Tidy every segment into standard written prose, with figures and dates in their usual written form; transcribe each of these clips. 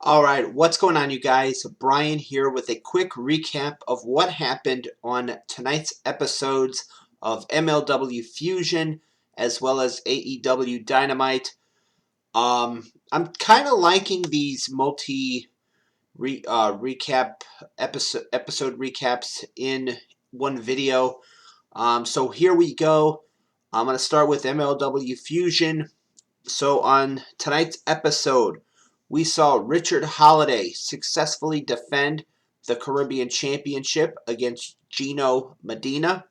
Alright, what's going on, you guys? Brian here with a quick recap of what happened on tonight's episodes of MLW Fusion as well as AEW Dynamite. I'm kind of liking these recap episode recaps in one video. So here we go. I'm going to start with MLW Fusion. So on tonight's episode, we saw Richard Holiday successfully defend the Caribbean Championship against Gino Medina.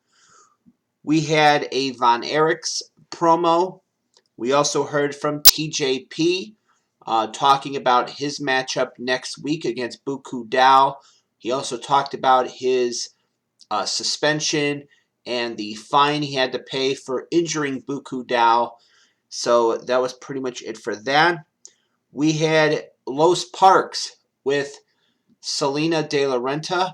We had a Von Erichs promo. We also heard from TJP talking about his matchup next week against Buku Dao. He also talked about his suspension and the fine he had to pay for injuring Buku Dao. So that was pretty much it for that. We had Los Parks with Selena De La Renta.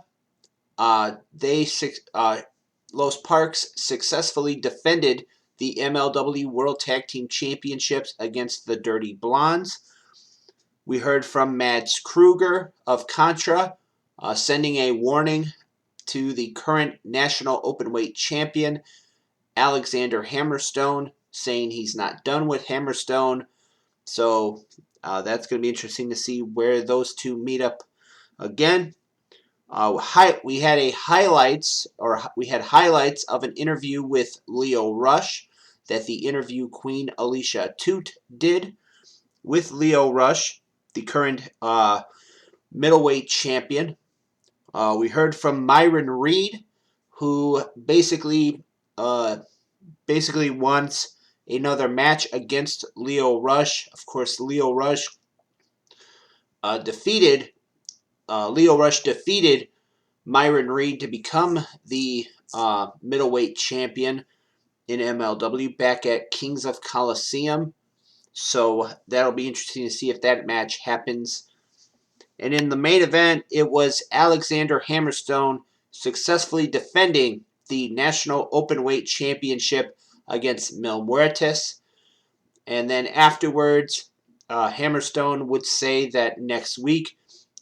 Los Parks successfully defended the MLW World Tag Team Championships against the Dirty Blondes. We heard from Mads Kruger of Contra, sending a warning to the current National Openweight Champion, Alexander Hammerstone, saying he's not done with Hammerstone. So that's going to be interesting to see where those two meet up again. We had highlights of an interview with Lio Rush that the interview queen Alicia Toot did with Lio Rush, the current middleweight champion. We heard from Myron Reed, who basically wants another match against Lio Rush. Of course, Lio Rush defeated Myron Reed to become the middleweight champion in MLW back at Kings of Colosseum. So that'll be interesting to see if that match happens. And in the main event, it was Alexander Hammerstone successfully defending the National Openweight Championship against Mil Muertes. And then afterwards, Hammerstone would say that next week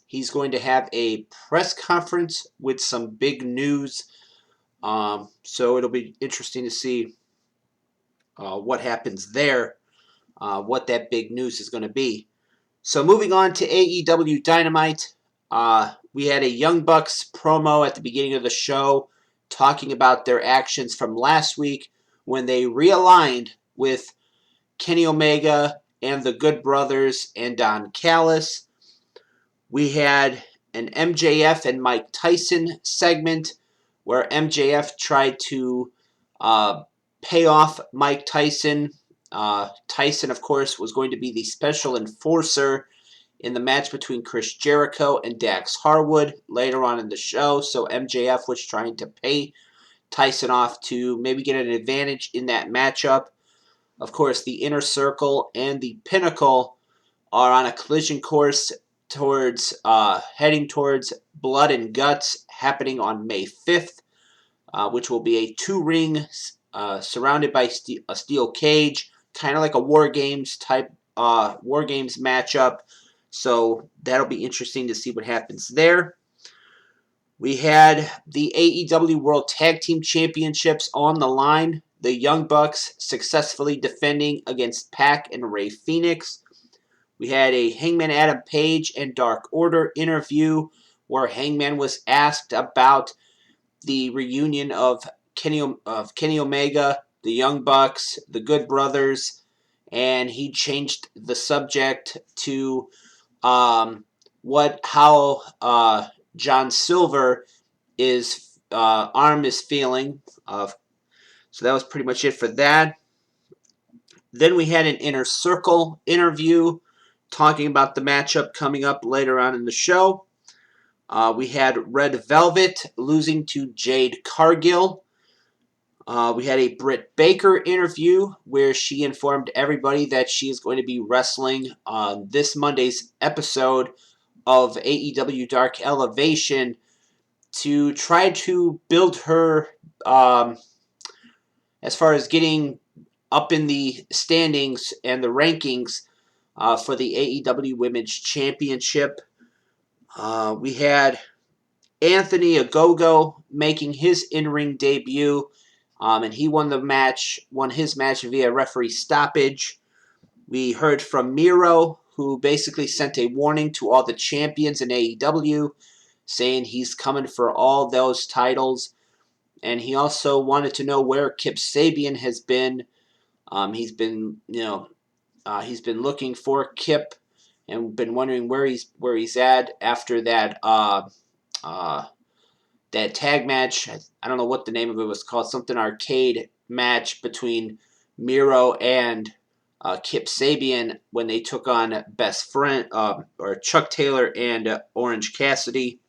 he's going to have a press conference with some big news. So it'll be interesting to see what happens there, what that big news is going to be. So moving on to AEW Dynamite, we had a Young Bucks promo at the beginning of the show talking about their actions from last week when they realigned with Kenny Omega and the Good Brothers and Don Callis. We had an MJF and Mike Tyson segment where MJF tried to pay off Mike Tyson. Tyson, of course, was going to be the special enforcer in the match between Chris Jericho and Dax Harwood later on in the show. So MJF was trying to pay Tyson off to maybe get an advantage in that matchup. Of course, the Inner Circle and the Pinnacle are on a collision course heading towards Blood and Guts happening on May 5th, which will be a two-ring surrounded by a steel cage, kind of like a War Games type War Games matchup. So that'll be interesting to see what happens there. We had the AEW World Tag Team Championships on the line. The Young Bucks successfully defending against Pac and Rey Fenix. We had a Hangman Adam Page and Dark Order interview where Hangman was asked about the reunion of Kenny Omega, the Young Bucks, the Good Brothers, and he changed the subject to how John Silver arm is feeling. So that was pretty much it for that. Then we had an Inner Circle interview talking about the matchup coming up later on in the show. We had Red Velvet losing to Jade Cargill. We had a Britt Baker interview where she informed everybody that she is going to be wrestling on this Monday's episode of AEW Dark Elevation to try to build her as far as getting up in the standings and the rankings for the AEW Women's Championship. We had Anthony Ogogo making his in-ring debut, and he won his match via referee stoppage. We heard from Miro, who basically sent a warning to all the champions in AEW, saying he's coming for all those titles. And he also wanted to know where Kip Sabian has been. He's been looking for Kip and been wondering where he's at after that that tag match. I don't know what the name of it was called. Something arcade match between Miro and Kip Sabian when they took on Best Friend or Chuck Taylor and Orange Cassidy.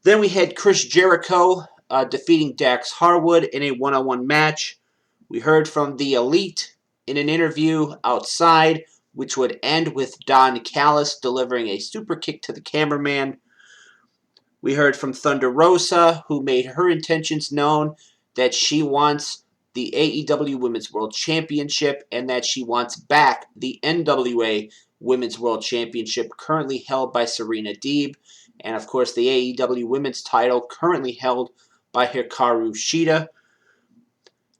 Then we had Chris Jericho defeating Dax Harwood in a one-on-one match. We heard from the Elite in an interview outside, which would end with Don Callis delivering a super kick to the cameraman. We heard from Thunder Rosa, who made her intentions known that she wants the AEW Women's World Championship and that she wants back the NWA Women's World Championship currently held by Serena Deeb, and of course the AEW Women's title currently held by Hikaru Shida.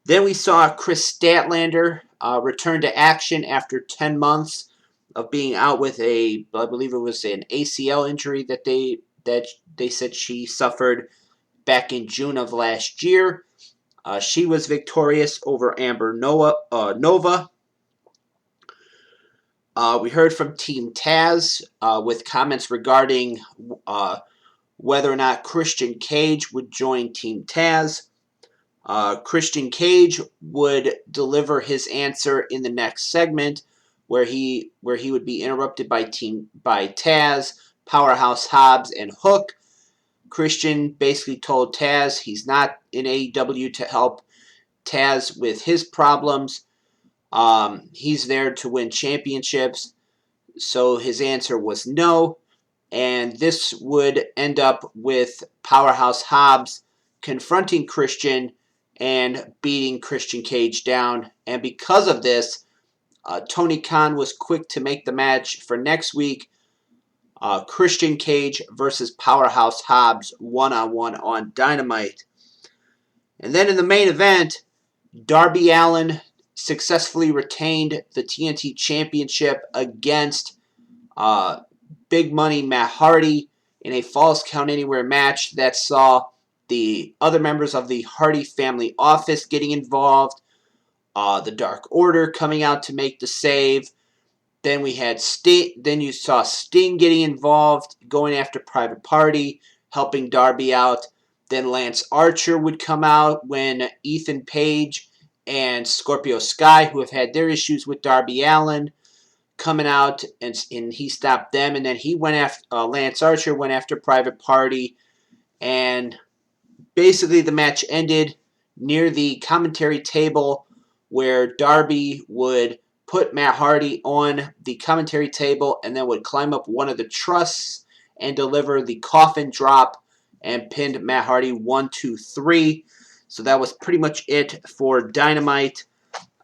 Then we saw Chris Statlander return to action after 10 months of being out with I believe it was an ACL injury that they said she suffered back in June of last year. She was victorious over Amber Nova. We heard from Team Taz with comments regarding whether or not Christian Cage would join Team Taz. Christian Cage would deliver his answer in the next segment, where he would be interrupted by Taz, Powerhouse Hobbs, and Hook. Christian basically told Taz he's not in AEW to help Taz with his problems. He's there to win championships. So his answer was no. And this would end up with Powerhouse Hobbs confronting Christian and beating Christian Cage down. And because of this, Tony Khan was quick to make the match for next week. Christian Cage versus Powerhouse Hobbs one-on-one on Dynamite. And then in the main event, Darby Allin successfully retained the TNT Championship against Big Money Matt Hardy in a Falls Count Anywhere match that saw the other members of the Hardy family office getting involved, the Dark Order coming out to make the save. Then we had Then you saw Sting getting involved, going after Private Party, helping Darby out. Then Lance Archer would come out when Ethan Page and Scorpio Sky, who have had their issues with Darby Allin, coming out, and he stopped them. And then he went after Lance Archer went after Private Party, and basically the match ended near the commentary table, where Darby would put Matt Hardy on the commentary table and then would climb up one of the trusses and deliver the coffin drop and pinned Matt Hardy 1, 2, 3. So that was pretty much it for Dynamite.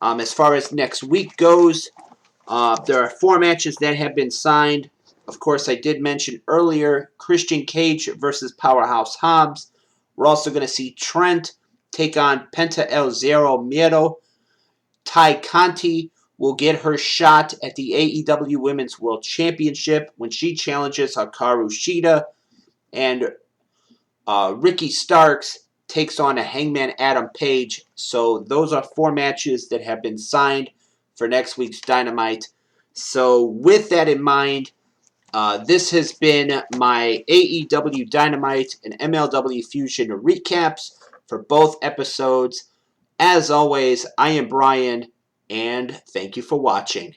As far as next week goes, there are 4 matches that have been signed. Of course, I did mention earlier Christian Cage versus Powerhouse Hobbs. We're also going to see Trent take on Penta El Zero Miedo. Ty Conti will get her shot at the AEW Women's World Championship when she challenges Hikaru Shida. And Ricky Starks takes on a Hangman Adam Page. So those are 4 matches that have been signed for next week's Dynamite. So with that in mind, this has been my AEW Dynamite and MLW Fusion recaps for both episodes. As always, I am Brian, and thank you for watching.